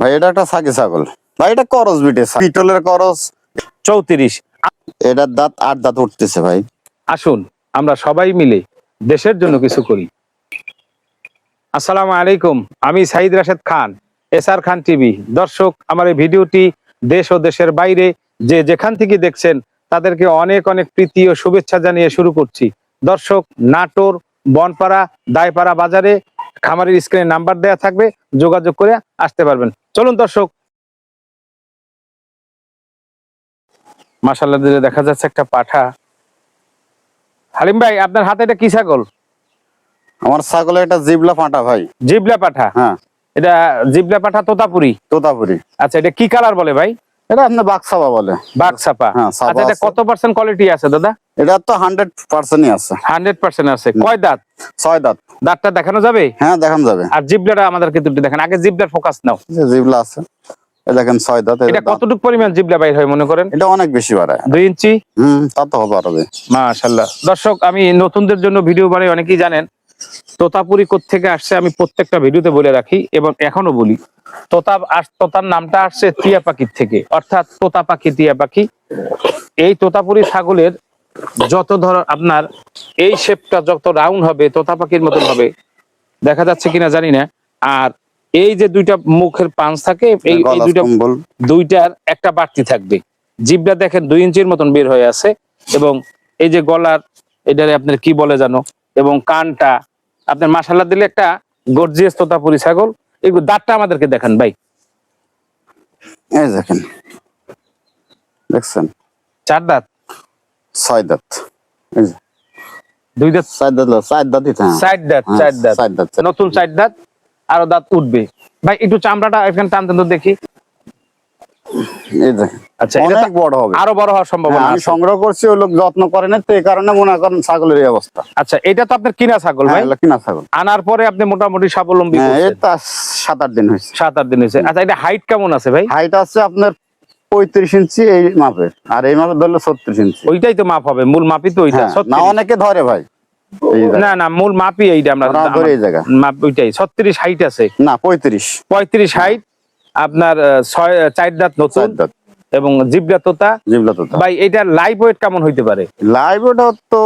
ভাই এটা একটা সাকি ছাগল ভাই, এটা করস বিটে পিটলের করস 34। এটার দাঁত 8 দাঁত উঠতেছে ভাই। আসুন আমরা সবাই মিলে দেশের জন্য কিছু করি। আসসালামু আলাইকুম, আমি সাইদ রাশেদ খান, এসআর খান টিভি। দর্শক, আমার এই ভিডিওটি দেশ ও দেশের বাইরে যে যেখান থেকে দেখছেন তাদেরকে অনেক অনেক প্রীতি ও শুভেচ্ছা জানিয়ে শুরু করছি। দর্শক, নাটোর বনপাড়া দায়পাড়া বাজারে খামারের স্ক্রিনে নাম্বার দেওয়া থাকবে, যোগাযোগ করে আসতে পারবেন। চলুন দর্শক। মাশাআল্লাহ, দিলে দেখা যাচ্ছে একটা পাঠা। হালিম ভাই, আপনার হাতে এটা কি ছাগল? আমার ছাগলের এটা জিবলা পাঁঠা ভাই। জিবলা পাঠা? হ্যাঁ, এটা জিবলা পাঠা তোতাপুরি। তোতাপুরি। আচ্ছা, এটা কি কালার বলে ভাই? এটা আপনার বাঘছাপা বলে। বাঘছাপা। হ্যাঁ, ছাপা আচ্ছা, এটা আছে। কত পার্সেন্ট কোয়ালিটি আছে দাদা? এটা তো 100%ই আছে। 100% আছে। কয় দাঁত? 6 দাঁত। দাঁতটা দেখানো যাবে? হ্যাঁ, দেখান যাবে। আর জিবলাটা আমাদেরকে দুটো দেখেন, আগে জিবলার ফোকাস নাও। যে জিবলা আছে, এই দেখেন 6 দাঁত। এটা কতটুকু পরিমাণ জিবলা বাইর হয় মনে করেন? এটা অনেক বেশি বাড়ায়। 2 ইঞ্চি? তা তো হবে আরো। মাশাআল্লাহ। দর্শক, আমি নতুনদের জন্য ভিডিও বানাই, অনেকেই জানেন তোতাপুরি কোত্থেকে আসছে আমি প্রত্যেকটা ভিডিওতে বলে রাখি এবং এখনো বলি। তোতার নামটা আসছে টিয়া পাখির থেকে, অর্থাৎ তোতা পাখি, টিয়া পাখি। এই তোতাপুরি ছাগলের যত ধর আপনার এই শেপটা যত রাউন্ড হবে তোতা পাখির মতন হবে, দেখা যাচ্ছে কিনা জানি না। আর এই যে দুইটা মুখের পাঁচ থাকে, এই দুইটার একটা বাড়তি থাকবে। জিভটা দেখেন 2 ইঞ্চির মতন বের হয়ে আছে, এবং এই যে গলার এটারে আপনার কি বলে জানো, এবং কানটা আপনার মাশাআল্লাহ দিলে একটা গর্জিয়াস তোতাপুরি ছাগল। এই দাঁতটা আমাদেরকে দেখান ভাই। এই দেখেন, দেখছেন? 4 দাঁত? 6 দাঁত। এই যে 2 দাঁত? 4 দাঁত, 4 দাঁতই তো। 4 দাঁত, 4 দাঁত। 4 দাঁত। নতুন 4 দাঁত, আরো দাঁত উঠবে ভাই। একটু চামড়াটা এখানে টানতেন তো দেখি। এই দেখেন। আচ্ছা, অনেক বড় হবে, আরো বড় হওয়ার সম্ভাবনা আমি আছে। সংগ্রহ করছি, ওই লোক যত্ন করে না, তো এই কারণে মনে করেন ছাগলের এই অবস্থা। আচ্ছা, এটা তো আপনার কিনা ছাগল ভাই? হ্যাঁ, কিনা ছাগল। আনার পরে আপনি মোটামুটি স্বাবলম্বী হ্যাঁ, করছেন। এটা 7-8 দিন হয়েছে। 7-8 দিন হয়েছে। আচ্ছা, এটা হাইট কেমন আছে ভাই? হাইট আছে আপনার 35 ইঞ্চি এই মাপের, আর এই মাপের ধরলে 36 ইঞ্চি। ওইটাই তো মাপ হবে, মূল মাপই তো ওইটা। না, অনেকে ধরে ভাই। না না, মূল মাপই এইটা। আমরা ধরে এই জায়গা মাপ ওইটাই। 36 হাইট আছে না, 35 হাইট আপনার। 4 দাঁত নতুন, এবং জিবলা তোতা। ভাই, এটা লাইভ ওয়েট কেমন হইতে পারে? লাইভ ওয়েট তো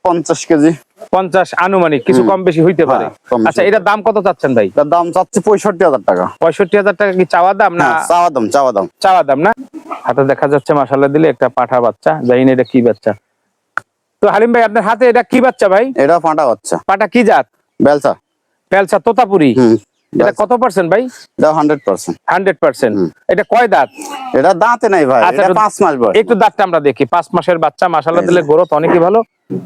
50 কেজি। 50 আনুমানিক, কিছু কম বেশি হইতে পারে। আচ্ছা, এটার দাম কত চাচ্ছেন ভাই? তার দাম চাচ্ছে 65,000 টাকা। 65,000 টাকা কি চাওয়া দাম না? চাওয়া দাম না। হাতে দেখা যাচ্ছে মাশাআল্লাহ দিলে একটা পাঠা বাচ্চা, জানি না এটা কি বাচ্চা। তো হালিম ভাই, আপনার হাতে এটা কি বাচ্চা ভাই? এটা পাঁঠা বাচ্চা। পাঠা কি জাত? বেলসা তোতাপুরি। এটা কত পার্সেন্ট ভাই? এটা 100%। 100%। এটা কয় দাঁত? এটা দাঁতে নাই ভাই, এটা 5 মাস বয়স। একটু দাঁতটা আমরা দেখি। 5 মাসের বাচ্চা, মাশাআল্লাহ দিলে গ্রোথ অনেকই ভালো।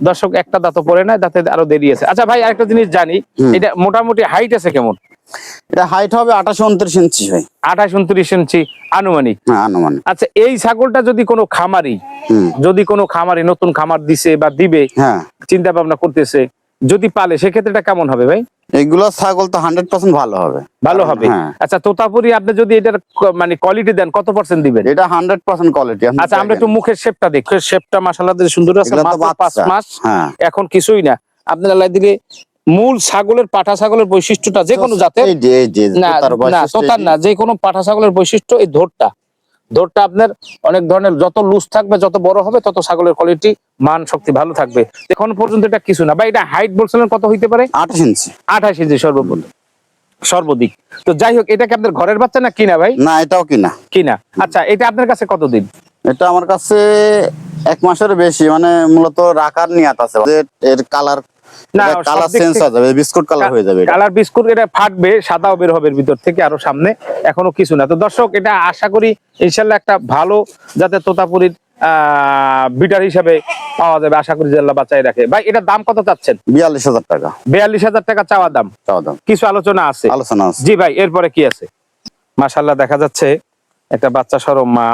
দর্শক, একটা দাঁতও পড়ে নাই, দাঁতে আরো দেরি আছে। আচ্ছা ভাই, আরেকটা জিনিস জানি, এটা মোটামুটি হাইট আছে কেমন? এটা হাইট হবে 28-29 ইঞ্চি ভাই। 28-29 ইঞ্চি আনুমানিক। হ্যাঁ, আনুমানিক। আচ্ছা, এই ছাগলটা যদি কোনো খামারি নতুন খামার দিছে বা দিবে, হ্যাঁ, চিন্তা ভাবনা করতেছে, যদি পালে, সেক্ষেত্রে এটা কেমন হবে ভাই? এগুলো ছাগল তো 100% ভালো হবে। ভালো হবে। আচ্ছা, তোতাপুরি আপনি যদি এটার মানে কোয়ালিটি দেন, কত পার্সেন্ট দিবেন? এটা 100% কোয়ালিটি। আচ্ছা, আমরা একটু মুখের শেপটা দেখি। মুখের শেপটা মাশাআল্লাহ দিলে সুন্দর আছে। মাত্র 5 মাস, এখন কিছুই না। আপনার আল্লাহ দিলে মূল ছাগলের, পাঠা ছাগলের বৈশিষ্ট্যটা যে কোনো জাতের না, তোতার না, যে কোনো পাঠা ছাগলের বৈশিষ্ট্য এই ধরটা আপনার অনেক ধরনের, যত লুজ থাকবে, যত বড় হবে, তত ছাগলের কোয়ালিটি, মান, শক্তি ভালো থাকবে। এখন পর্যন্ত এটা কিছু না ভাই। এটা হাইট বলছিলেন কত হইতে পারে? 28 ইঞ্চি। 28 ইঞ্চি সর্বাধিক। তো যাই হোক, এটা কি আপনার ঘরের বাচ্চা না কিনা ভাই? না, এটাও কিনা। আচ্ছা, এটা আপনার কাছে কতদিন? এটা আমার কাছে 1 মাসের বেশি, মানে মূলত রাখার নিয়ত আছে। এর কালার চেঞ্জ হয়ে যাবে, বিস্কুট কালার হয়ে যাবে। কালার বিস্কুট, এটা ফাটবে, সাদাও বের হবে ভিতর থেকে আরো সামনে, এখনো কিছু না। তো দর্শক, এটা আশা করি ইনশাআল্লাহ একটা ভালো যাতে তোতাপুরির বিটার হিসাবে পাওয়া যাবে, আশা করি যে আল্লাহ বাঁচাই রাখে। ভাই, এটার দাম কত চাচ্ছেন? 42,000 টাকা। 42,000 টাকা চাওয়া দাম। কিছু আলোচনা আছে? জি ভাই, এরপরে কি আছে? মাশাআল্লাহ, দেখা যাচ্ছে একটা বাচ্চা সরম মা।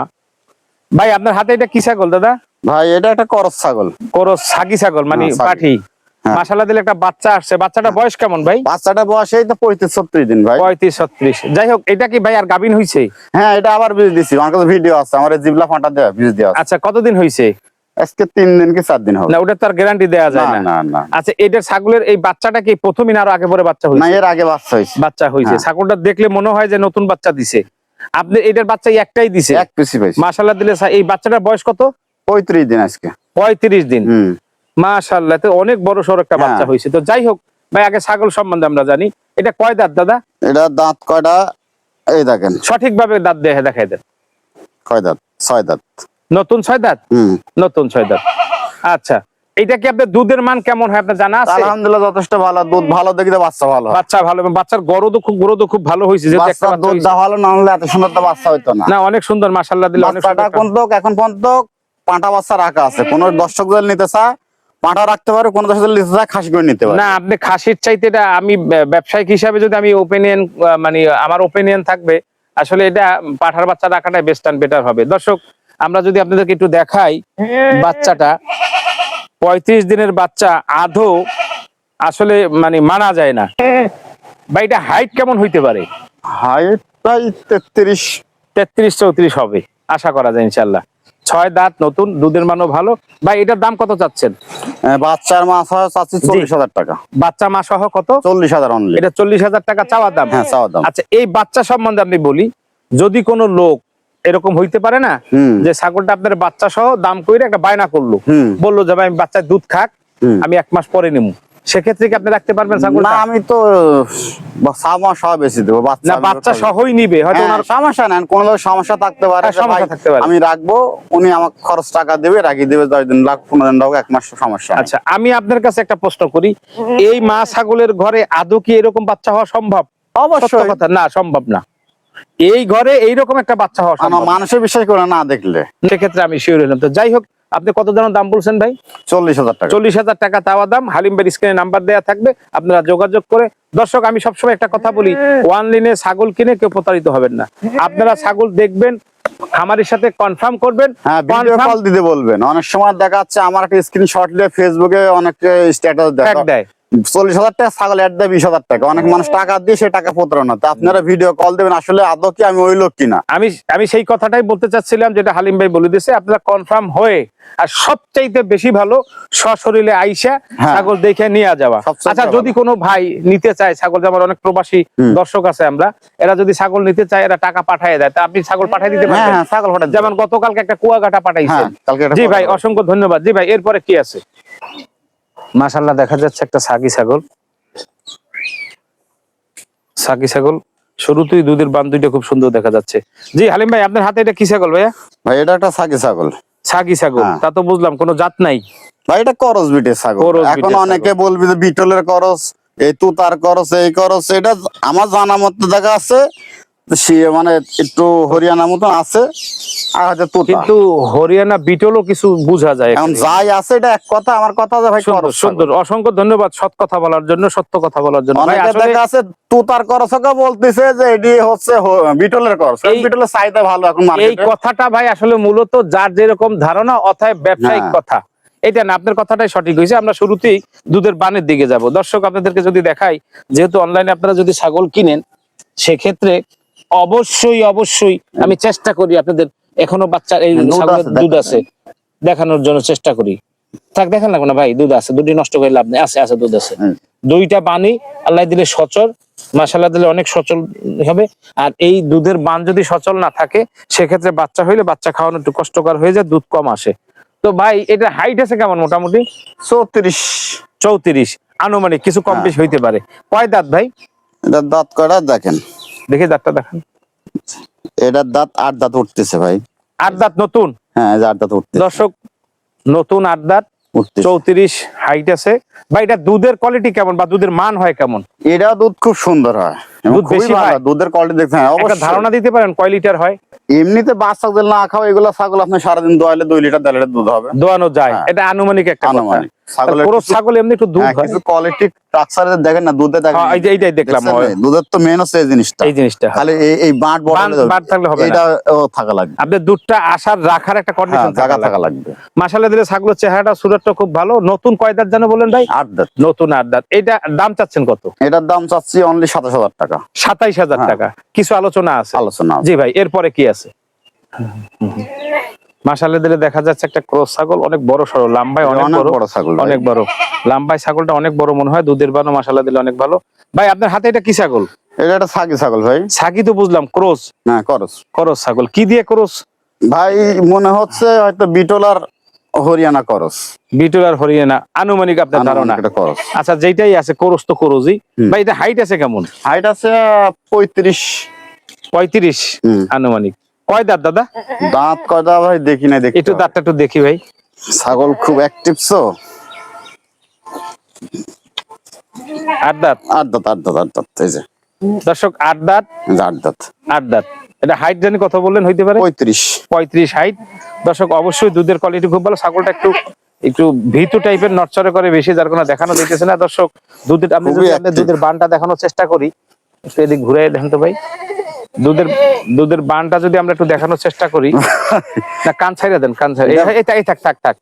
ভাই, আপনার হাতে এটা কি ছাগল দাদা? ভাই, এটা একটা করস ছাগল। করস সাগি ছাগল, মানে পাঠি। মাশাআল্লাহ দিলে একটা বাচ্চা আসছে। বাচ্চাটা বয়স কেমন ভাই? বাচ্চাটা বয়স এই তো 35-36 দিন ভাই। 35-36। যাই হোক, এটা কি ভাই আর গাবিন হইছে? হ্যাঁ, এটা আবার বীজ দিছি। আমার কাছে ভিডিও আছে, আমার জিবলা ফাঁটা দেয়া বীজ দেয়া আছে। আচ্ছা, কতদিন হইছে? আজকে 3 দিন কি 4 দিন হবে। না ওটা তার গ্যারান্টি দেওয়া যায় না না। না না আচ্ছা এটার ছাগলের এই বাচ্চাটা কি প্রথমই না আরো আগে পরে বাচ্চা না, হয়েছে? এর আগে বাচ্চা হয়েছে। বাচ্চা হয়েছে, হ্যাঁ। ছাগলটা দেখলে মনে হয় যে নতুন বাচ্চা দিছে। আপনি এটার বাচ্চা একটাই দিছে? এক পিসি পাইছি। মাশাআল্লাহ দিলে এই বাচ্চাটার বয়স কত? 35 দিন আজকে। 35 দিন। হুম। মাশাআল্লাহ, তো অনেক বড় সড় একটা বাচ্চা হ্যাঁ। হয়েছে। তো যাই হোক ভাই, আগে ছাগল সম্বন্ধে আমরা জানি, এটা কয় দাঁত দাদা? এটা দাঁত কয়টা এই দেখেন। সঠিকভাবে দাঁত দেখাই দেন। কয় দাঁত? 6 দাঁত। নতুন 6 দাঁত? হুম। নতুন 6 দাঁত। আচ্ছা এইটা কি আপনার দুধের মান কেমন হয় আপনার জানা আছে? আলহামদুলিল্লাহ যথেষ্ট ভালো, দুধ ভালো দেখিতে বাচ্চা ভালো হয়। বাচ্চা ভালো এবং বাচ্চার গ্রোথও খুব ভালো হয়েছে, যেহেতু একটা বাচ্চার বাচ্চা দুধ হয়েছে। ভালো না হলে এত সুন্দর তো বাচ্চা হইতো না। না অনেক সুন্দর, মাশাআল্লাহ দিলে অনেক বাচ্চাটা সুন্দর। কোন এখন পর্যন্ত পাঁঠা বাচ্চা রাখা আছে। কোন দর্শক যদি নিতে চায় পাঁঠা রাখতে পারে, কোন দর্শক যদি নিতে চায় খাসি করে নিতে পারে। না আপনি খাসির চাইতে এটা, আমি ব্যবসায়িক হিসাবে যদি আমি ওপিনিয়ন, মানে আমার ওপিনিয়ন থাকবে আসলে এটা পাঠার বাচ্চা রাখাটাই বেস্ট এন্ড বেটার হবে। দর্শক আমরা যদি আপনাদেরকে একটু দেখাই বাচ্চাটা, 35 দিনের বাচ্চা, আদৌ আসলে মানে মানা যায় না ভাই। এটা হাইট কেমন হইতে পারে? হাইট প্রায় 33। 33-34 হবে আশা করা যায় ইনশাল্লাহ। 6 দাঁত, নতুন, দুধের মানও ভালো। ভাই এটার দাম কত চাচ্ছেন? বাচ্চার মাছ হয় চাচ্ছি 40,000 টাকা। বাচ্চা মা সহ কত? 40,000 অনলি। এটা 40,000 টাকা চাওয়া দাম? হ্যাঁ চাওয়া দাম। আচ্ছা এই বাচ্চা সম্বন্ধে আপনি বলি, যদি কোনো লোক এরকম হইতে পারে না হুম। যে ছাগলটা আপনার বাচ্চা সহ দাম কইরে একটা বায়না করলো, হুম। বললো যে ভাই আমি বাচ্চার দুধ খাক, হুম। আমি 1 মাস পরে নেবো, সেক্ষেত্রে কি আপনি রাখতে পারবেন না ছাগলটা? আমি তো 6 মাস সহ বেশি দেবো। না বাচ্চা সহই নিবে হয়তো হ্যাঁ, ওনার সমস্যা নেই, কোন সমস্যা থাকতে পারে, হ্যাঁ, যে সমস্যা ভাই থাকতে পারে। আমি রাখবো, উনি আমাকে খরচ টাকা দেবে, রাখিয়ে দেবে 10 দিন, লাখ 15 দিন, 1 মাস, সমস্যা নেই। আচ্ছা আমি আপনার কাছে একটা প্রশ্ন করি, এই মা ছাগলের ঘরে আদৌ কি এরকম বাচ্চা হওয়া সম্ভব? সত্য অবশ্যই কথা, না সম্ভব না। এই ঘরে এইরকম একটা বাচ্চা হওয়া সম্ভব না। মানুষের বিশ্বাস করে না দেখলে। সেক্ষেত্রে আমি শিওর হলাম। তো যাই হোক, আপনি কত যেন দাম বলছেন ভাই? 40,000 টাকা। 40,000 টাকা চাওয়া দাম। হালিম ভাই স্ক্রিনে নাম্বার দেওয়া থাকবে, আপনারা যোগাযোগ করে। দর্শক আমি সবসময় একটা কথা বলি, অনলাইনে ছাগল কিনে কেউ প্রতারিত হবেন না। আপনারা ছাগল দেখবেন, খামারের সাথে কনফার্ম করবেন। হ্যাঁ, ভিডিও কল দিতে বলবেন। অনেক সময় দেখা যাচ্ছে আমার একটা স্ক্রিনশট দিয়ে ফেসবুকে অনেকে স্ট্যাটাস দেয় 40,000 টাকা ছাগল অ্যাড দেয় 20,000 টাকা। অনেক মানুষ টাকা দিয়ে সে টাকা প্রতারণা। তা আপনারা ভিডিও কল দেবেন, আসলে আদৌ কি আমি ওই লোক কিনা। আমি সেই কথাটাই বলতে চাচ্ছিলাম, যেটা হালিম ভাই বলে দিয়েছে। আপনারা কনফার্ম হয়ে, আর সবচাইতে বেশি ভালো সশরীরে আইসা হ্যাঁ। ছাগল দেখে নিয়ে যাওয়া। সবচাইতে আচ্ছা ভালো। যদি কোনো ভাই নিতে চায় ছাগল, যেমন অনেক প্রবাসী দর্শক আছে আমরা, এরা যদি ছাগল নিতে চায়, এরা টাকা পাঠিয়ে দেয়, তা আপনি ছাগল পাঠিয়ে দিতে হ্যাঁ পারবেন? হ্যাঁ, ছাগল পাঠাতে যেমন গতকালকে একটা কুয়াকাটা পাঠাইছেন। হ্যাঁ, কালকে একটা জি ভাই কুয়াকাটা। অসংখ্য ধন্যবাদ। জি ভাই এরপরে কি আছে? মাশাআল্লাহ দেখা যাচ্ছে একটা সাগি ছাগল। সাগি ছাগল শুরুতেই দুধের বান দুইটা খুব সুন্দর দেখা যাচ্ছে। জি হালিম ভাই আপনার হাতে এটা কি ছাগল ভাইয়া? ভাই এটা একটা সাকি ছাগল। সাগি ছাগল, হ্যাঁ। তা তো বুঝলাম, কোনো জাত নাই? ভাই এটা করস বিটের ছাগল। করস এখন বিটের অনেকে বলবি যে বিটলের করস, এই তুতার করস, এই করস। এটা আমার জানা মতো দেখা আছে সে মানে একটু হরিয়ানা মতন আছে, আর হয়তো তুতা। কিন্তু হরিয়ানা বিটলও কিছু বোঝা যায় এখন এখানে। যাই আছে এটা এক কথা, আমার কথা যে ভাই সুন্দর করস সুন্দর, অসংখ্য ধন্যবাদ সৎ কথা বলার জন্য, সত্য কথা বলার জন্য। ভাই অনেকে আসলে দেখা আছে তুতার করসকে বলতেছে যে এটি হচ্ছে বিটলের করস। এই- বিটলের চাহিদা ভালো এখন এই মার্কেটে। কথাটা ভাই আসলে মূলত যার যেরকম ধারণা, অতএব ব্যবসায়িক হ্যাঁ। কথা এটা না। আপনার কথাটাই সঠিক হয়েছে। আমরা শুরুতেই দুধের বানের দিকে যাব। দর্শক আপনাদেরকে যদি দেখাই, যেহেতু অনলাইনে আপনারা যদি ছাগল কিনেন, সেক্ষেত্রে অবশ্যই অবশ্যই আমি চেষ্টা করি আপনাদের, এখনো বাচ্চা এই দুধ ছাগলের আছে, দুধ দেখান। আছে দেখানোর জন্য চেষ্টা করি। থাক দেখান লাগবে না ভাই, দুধ আছে, দুধই নষ্ট করে লাভ নেই, আছে আছে দুধ আছে। দুইটা বানি আল্লাহ দিলে সচল, মাশাআল্লাহ দিলে অনেক সচল হবে। আর এই দুধের বান যদি সচল না থাকে, সেক্ষেত্রে বাচ্চা হইলে বাচ্চা খাওয়ানো একটু কষ্টকর হয়ে যায়, দুধ কম আসে। তো ভাই এটা হাইট আছে কেমন মোটামুটি? 34। 34 আনুমানিক, কিছু কম বেশি হইতে পারে। কয় দাঁত ভাই? এটা দাঁত কয়টা দেখেন, দেখি দাঁতটা দেখান। এটার দাঁত 8 দাঁত উঠতেছে ভাই। 8 দাঁত নতুন। হ্যাঁ 8 দাঁত উঠতেছে। দর্শক নতুন 8 দাঁত, উঠতেছে। 34 হাইট আছে। ভাই এটা দুধের কোয়ালিটি কেমন বা দুধের মান হয় কেমন? এটা দুধ খুব সুন্দর হয়, এবং দুধ খুবই বেশি ভালো। হয়? দুধের কোয়ালিটি দেখছেন? হ্যাঁ, একটা অবশ্যই। ধারণা দিতে পারেন কয় লিটার হয়? এমনিতে বাচ্চাদের না খাওয়া এগুলো ছাগল আপনি সারাদিন দোয়াইলে 2 লিটার 1.5 লিটার দুধ হবে। দোয়ানো যায়, হ্যাঁ। এটা আনুমানিক একটা কথা। আনুমানিক। ছাগলের পুরো কিছু- ছাগল এমনি একটু দুধ হ্যাঁ, হয়। কিছু কোয়ালিটি স্ট্রাকচারে দেখেন না, দুধে দেখেন। হ্যাঁ, এইটাই দেখলাম। দেখছেন ভাই? দুধের তো মেন হচ্ছে এই জিনিসটা। এই জিনিসটা হয়। খালি এই বাঁট বড় হলে বাঁট থাকলে হবে না। এটা থাকা লাগবে। আপনার দুধটা আসার রাখার একটা হ্যাঁ, কন্ডিশন জায়গা থাকা লাগবে। মাশাআল্লাহ দিলে ছাগলের চেহারাটা সুরতটা খুব ভালো। নতুন কয় দাঁত জানো বলেন ভাই? 8 দাঁত। নতুন 8 দাঁত। এটা দাম চাচ্ছেন কত? এটার দাম চাচ্ছি অনলি 27,000 টাকা। 27,000 হ্যাঁ। টাকা। কিছু আলোচনা আছে? আলোচনা আছে। জি ভাই এরপরে কি আছে? মাশাআল্লাহ দিলে দেখা যাচ্ছে একটা ক্রস ছাগল, অনেক বড় সরো, লম্বায় অনেক বড় ছাগল, অনেক বড় লম্বায়, ছাগলটা অনেক বড় মনে হয়, দুধের বানো মাশাআল্লাহ দিলে অনেক ভালো। ভাই আপনার হাতে এটা কি ছাগল? এটা একটা ছাগি ছাগল ভাই। ছাগি তো বুঝলাম, ক্রস? হ্যাঁ ক্রস। ক্রস ছাগল কি দিয়ে ক্রস ভাই? মনে হচ্ছে হয়তো বিটল আর হরিয়ানা ক্রস। বিটল আর হরিয়ানা আনুমানিক আপনার ধারণা? ক্রস। আচ্ছা যেটাই আছে ক্রস তো ক্রসই। ভাই এটা হাইট আছে কেমন? হাইট আছে 35 আনুমানিক। কয় দাঁত দাদা? দাঁত কয়টা ভাই দেখি না, দেখি একটু দাঁতটা একটু দেখি ভাই। ছাগল খুব অ্যাক্টিভ তো। 8 দাঁত? 8 দাঁত 8 দাঁত 8 দাঁত এই যে দর্শক 8 দাঁত 8 দাঁত 8 দাঁত। এটা হাইট জানি কত বললেন হইতে পারে? 35 হাইট। দর্শক অবশ্যই দুধের কোয়ালিটি খুব ভালো। ছাগলটা একটু একটু ভীতু টাইপের, নড়চড়ে করে বেশি, যার কোনো দেখানো দিতেছে না। দর্শক দুধের আমি যদি আপনাদের দুধের বানটা দেখানোর চেষ্টা করি, একটু এদিক ঘুরে দেখেন তো ভাই, দুধের বানটা যদি আমরা একটু দেখানোর চেষ্টা করি। না কান ছাইড়া দেন, কান ছাইড়া, এই থাক থাক থাক।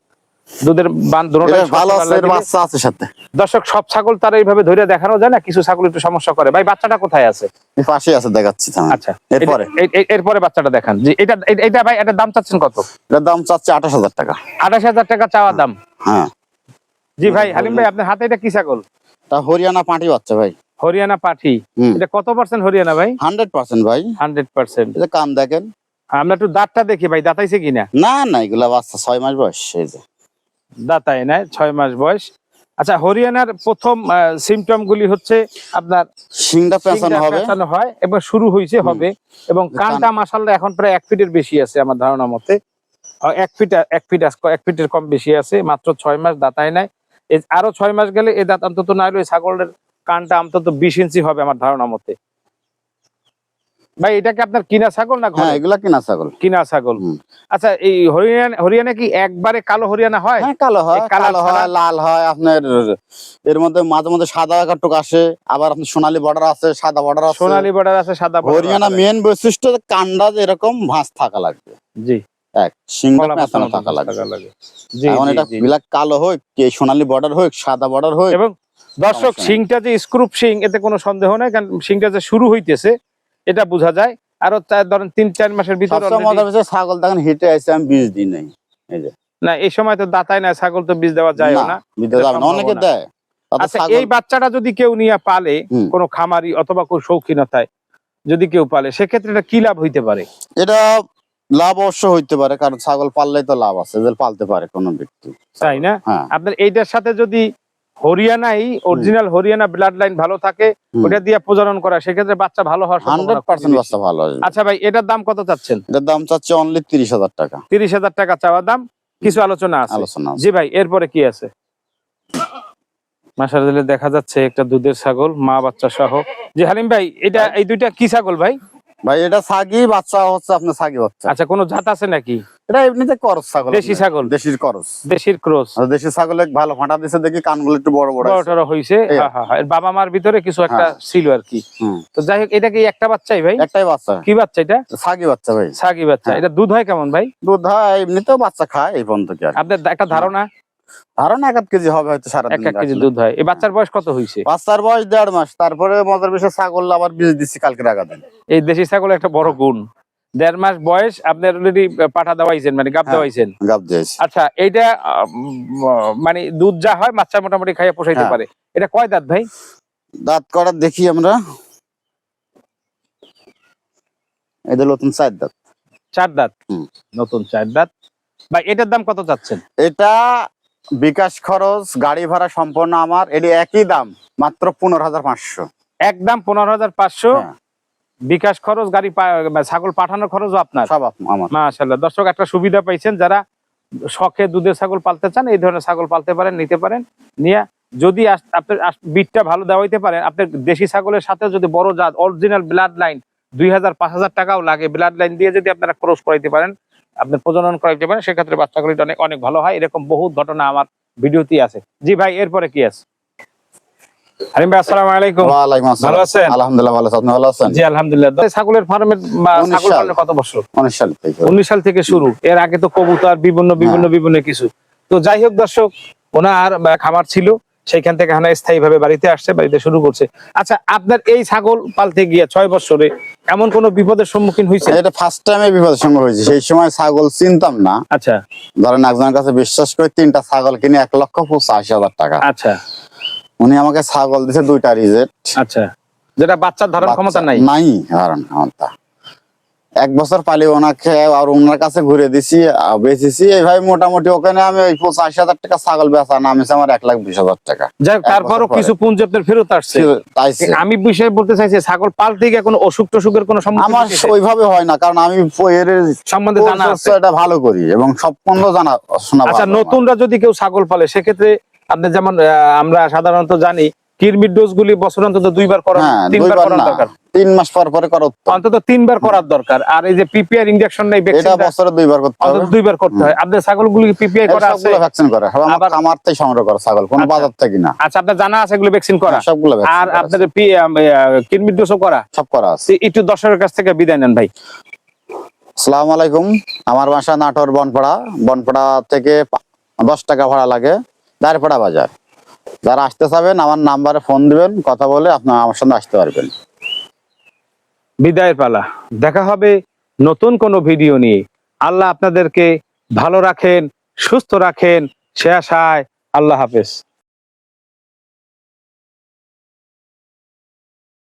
দুধের বান দুটোটাই ভালো আছে, এর বাচ্চা আছে সাথে। দর্শক সব ছাগল তারা এইভাবে ধরে দেখানো যায় না, কিছু ছাগল একটু সমস্যা করে। ভাই বাচ্চাটা কোথায় আছে? এই পাশে আছে, দেখাচ্ছি। আচ্ছা এরপরে বাচ্চাটা দেখান। জি এটা ভাই এটার দাম চাচ্ছেন কত? এটার দাম চাচ্ছে 28,000 টাকা। 28,000 টাকা চাওয়া দাম? হ্যাঁ। জি ভাই হালিম ভাই আপনার হাতে এটা কি ছাগল? তা হরিয়ানা পাঁঠি বাচ্চা ভাই। হরিয়ানা পাঠি। এটা কত পার্সেন্ট হরিয়ানা ভাই? 100% ভাই। 100%। এই যে কান দেখেন। আমরা একটু দাঁতটা দেখি ভাই, দাঁতাইছে কিনা। না না, এগুলা বাচ্চা 6 মাস বয়স। এই যে দাঁতায় নাই, 6 মাস বয়স। আচ্ছা হরিয়ানার প্রথম সিমটম গুলি হচ্ছে আপনার শিংটা পেঁচানো হবে, পেঁচানো হয় এবং শুরু হইছে হবে, এবং কানটা মাশাআল্লাহ এখন প্রায় 1 ফিটের বেশি আছে আমার ধারণা মতে। 1 ফিটের কম বেশি আছে, মাত্র 6 মাস, দাঁতায় নাই। আরো 6 মাস গেলে এই দাঁত অন্তত না হলে ছাগলের কানটা অন্তত 20 ইঞ্চি হবে আমার ধারণা মতে। ভাই এটা কি আপনার কিনা ছাগল না? হ্যাঁ এগুলা কিনা ছাগল। কিনা ছাগল। আচ্ছা এই হরিয়ানা কি একবারে কালো হরিয়ানা হয়? হ্যাঁ কালো হয়, কালো হয়, লাল হয় আপনার। এর মধ্যে মাঝে মধ্যে সাদা কাটুক আসে, আবার আপনার সোনালী বর্ডার আছে, সাদা বর্ডার আছে। সোনালী বর্ডার আছে, সাদা বর্ডার। হরিয়ানা মেন বৈশিষ্ট্য কান্ডা এরকম ভাঁজ থাকা লাগবে। জি। এক সিংহটা পেঁচানো থাকা লাগবে। জি। এখন এটা ব্ল্যাক কালো হোক, কে সোনালী বর্ডার হোক, সাদা বর্ডার হোক। এবং দর্শক সিংটা যে স্ক্রুপ সিং, এতে কোনো সন্দেহ নাই, কারণ সিংটা যে শুরু হইতেছে এটা বোঝা যায়। আরো ধরেন 3-4 মাসের ভিতরে ছাগল তখন হিটে আছে, আমি বীজ দিই নাই। এই যে না এই সময় তো দাঁতায় না, ছাগল তো বীজ দেওয়া যায় না। অনেকে দেয়। আচ্ছা এই বাচ্চাটা যদি কেউ নিয়ে পালে, কোনো খামারি অথবা কোনো শৌখিনতায় যদি কেউ পালে, সেক্ষেত্রে এটা কি লাভ হইতে পারে? এটা লাভ অবশ্য হইতে পারে, কারণ ছাগল পাললেই তো লাভ আছে, যে পালতে পারে কোনো ব্যক্তি, তাই না? আপনার এইটার সাথে যদি হরিয়ানাই অরিজিনাল হরিয়ানা ব্লাড লাইন ভালো থাকে, ওটা দিয়ে প্রজনন করা, সেক্ষেত্রে বাচ্চা ভালো হওয়ার 100% বাচ্চা ভালো হবে। আচ্ছা ভাই এটার দাম কত চাচ্ছেন? এটার দাম চাচ্ছে অনলি 30,000 টাকা। 30,000 টাকা চাওয়া দাম, কিছু আলোচনা আছে। জি ভাই এরপরে কি আছে? মাশাআল্লাহ দেখা যাচ্ছে একটা দুধের ছাগল, মা বাচ্চা সহ। জি হালিম ভাই এটা এই দুইটা কি ছাগল ভাই? ভাই এটা ছাগি বাচ্চা হচ্ছে আপনার ছাগি বাচ্চা। আচ্ছা কোনো জাত আছে নাকি? এটা এমনিতে করস ছাগল, দেশি ছাগল, দেশির করস, দেশির ক্রস। দেশি ছাগলে ভালো ফাটা দিছে দেখি, কানগুলো একটু বড় বড় হইছে। এর বাবা মার ভিতরে কিছু একটা ছিল আর কি। তো যাই হোক এটা কি একটা বাচ্চাই ভাই? একটাই বাচ্চা। কি বাচ্চা এটা? ছাগি বাচ্চা ভাই। ছাগি বাচ্চা। এটা দুধ হয় কেমন ভাই? দুধ হয় এমনিতেও বাচ্চা খায় এই পর্যন্ত। কি আর আপনার একটা ধারণা? 1 কেজি হবে হয়তো সারা দিন। 1 কেজি দুধ হয়। এই বাচ্চার বয়স কত হইছে? বাচ্চার বয়স 1.5 মাস। তারপরে মজার বিষয় ছাগল আবার বীজ দিচ্ছি কালকে আগা দিন। এই দেশি ছাগল একটা বড় গুণ, 1.5 মাস বয়স আপনার অলরেডি পাঠা দেওয়াইছেন, মানে গাব দেওয়াইছেন। গাব দিয়েছি। আচ্ছা এইটা মানে দুধ যা হয় বাচ্চা মোটামুটি খাইয়া পোষাইতে পারে। এটা কয় দাঁত ভাই? দাঁত করা দেখি আমরা, এটা নতুন 4 দাঁত। 4 দাঁত। নতুন 4 দাঁত। ভাই এটার দাম কত চাচ্ছেন? এটা বিকাশ খরচ গাড়ি ভাড়া সম্পূর্ণ আমার, এটি একই দাম মাত্র 15,500। একদম 15,500। বিকাশ খরচ, গাড়ি ছাগল পাঠানোর খরচও আপনার? সব আমার। মাশাআল্লাহ। দর্শক একটা সুবিধা পাইছেন, যারা শখে দুধের ছাগল পালতে চান এই ধরনের ছাগল পালতে পারেন, নিতে পারেন। নিয়ে যদি আপনার বিটটা ভালো দেওয়াইতে পারেন, আপনার দেশি ছাগলের সাথে যদি বড় জাত অরিজিনাল ব্লাড লাইন 2,000-5,000 টাকাও লাগে, ব্লাড লাইন দিয়ে যদি আপনারা ক্রস করাইতে পারেন, আপনার প্রজনন করাইতে পারেন, সেক্ষেত্রে বাচ্চা গুলি অনেক অনেক ভালো হয়। এরকম বহুত ঘটনা আমার ভিডিওতেই আছে। জি ভাই এরপরে কি আছে? হালিম ভাই আসসালামু আলাইকুম। ওয়ালাইকুম আসসালাম। ভালো আছেন? আলহামদুলিল্লাহ ভালো আছি, আপনি ভালো আছেন? জি আলহামদুলিল্লাহ। ছাগলের ফার্মের ছাগল পালনের কত বছর? 19 সাল থেকে। 19 সাল থেকে শুরু। এর আগে তো কবুতর বিভিন্ন কিছু। তো যাই হোক দর্শক, ওনার খামার ছিল, সেইখান থেকে স্থায়ী ভাবে বাড়িতে আসছে, বাড়িতে শুরু করছে। আচ্ছা আপনার এই ছাগল পালতে গিয়ে 6 বছরে এমন কোন বিপদের সম্মুখীন হয়েছে? এটা ফার্স্ট টাইমে বিপদের সঙ্গে হয়েছে। সেই সময় ছাগল চিনতাম না। আচ্ছা ধরেন একজনের কাছে বিশ্বাস করে 3টা ছাগল কিনে 1,85,000 টাকা। আচ্ছা উনি আমাকে ছাগল দিছে 2টা রিজেক্ট। আচ্ছা, যেটা বাচ্চার ধারণ ক্ষমতা নাই। নাই ধারণ ক্ষমতা। 1 বছর পালি ওনাকে আর ওনার কাছে ঘুরে দিছি, বেচেছি। এইভাবে মোটামুটি ওখানে আমি ওই 85,000 টাকা ছাগল বেচা নামেছে আমার 1,20,000 টাকা। যাই হোক, তারপরও কিছু পুঁজি আপনার ফেরত আসছে। তাইছে আমি বিষয়ে বলতে চাইছি, ছাগল পালতে গিয়ে কোনো অসুখ টসুখের কোনো সম্মুখীন আমার হয়েছে? ওইভাবে হয় না, কারণ আমি এর সম্বন্ধে জানা আছে। এটা ভালো করি এবং সম্পূর্ণ জানা শোনা ভালো আচ্ছা, আমার। নতুনরা যদি কেউ ছাগল পালে সেক্ষেত্রে আপনি যেমন আমরা সাধারণত জানি কৃমির ডোজ গুলি বছর অন্তত 2বার করা, হ্যাঁ 3বার 2বার করা না, দরকার, 3 মাস পর পরে করা উত্তম। অন্তত 3বার করার দরকার। আর এই যে পিপিআর ইনজেকশন নাই, এটা ভ্যাকসিন বছরে 2বার করতে হবে। অন্তত 2বার করতে হয়। আপনাদের ছাগলগুলি পিপিআই করা আছে? সবগুলো ভ্যাকসিন করা হবে আমার আবার- খামার থেকে সংগ্রহ করা ছাগল, কোনো আচ্ছা। বাজার থেকে না। আচ্ছা, আপনার জানা আছে এগুলো ভ্যাকসিন করা? হ্যাঁ, সবগুলো ভ্যাকসিন আর করা আছে। আপনাদের কৃমির ডোজও করা? সব করা আছে। একটু দর্শকের কাছ থেকে বিদায় নেন ভাই। আসসালামু আলাইকুম। আমার বাসা নাটোর বনপাড়া। বনপাড়া থেকে 10 টাকা ভাড়া লাগে, দাঁড়পাড়া বাজার। যারা আসতে চাবেন আমার নাম্বারে ফোন দিবেন, কথা বলে আপনারা আমার সঙ্গে আসতে পারবেন। বিদায়ের পালা। দেখা হবে নতুন কোনো ভিডিও নিয়ে। আল্লাহ আপনাদেরকে ভালো রাখেন, সুস্থ রাখেন, সে আশায় আল্লাহ হাফেজ।